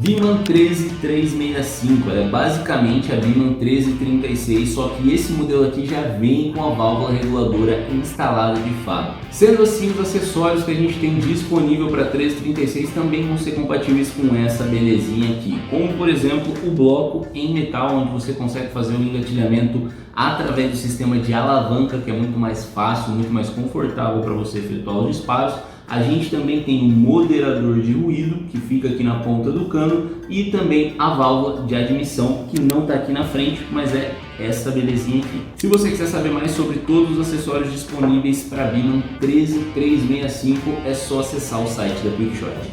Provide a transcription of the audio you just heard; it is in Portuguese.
Biman 13365, ela é basicamente a Biman 1336, só que esse modelo aqui já vem com a válvula reguladora instalada de fábrica. Sendo assim, os acessórios que a gente tem disponível para 1336 também vão ser compatíveis com essa belezinha aqui, como por exemplo o bloco em metal, onde você consegue fazer o engatilhamento através do sistema de alavanca, que é muito mais fácil, muito mais confortável para você efetuar os disparos. A gente também tem um moderador de ruído que fica aqui na ponta do cano e também a válvula de admissão que não está aqui na frente, mas é essa belezinha aqui. Se você quiser saber mais sobre todos os acessórios disponíveis para Biman 13365, é só acessar o site da Quickshot.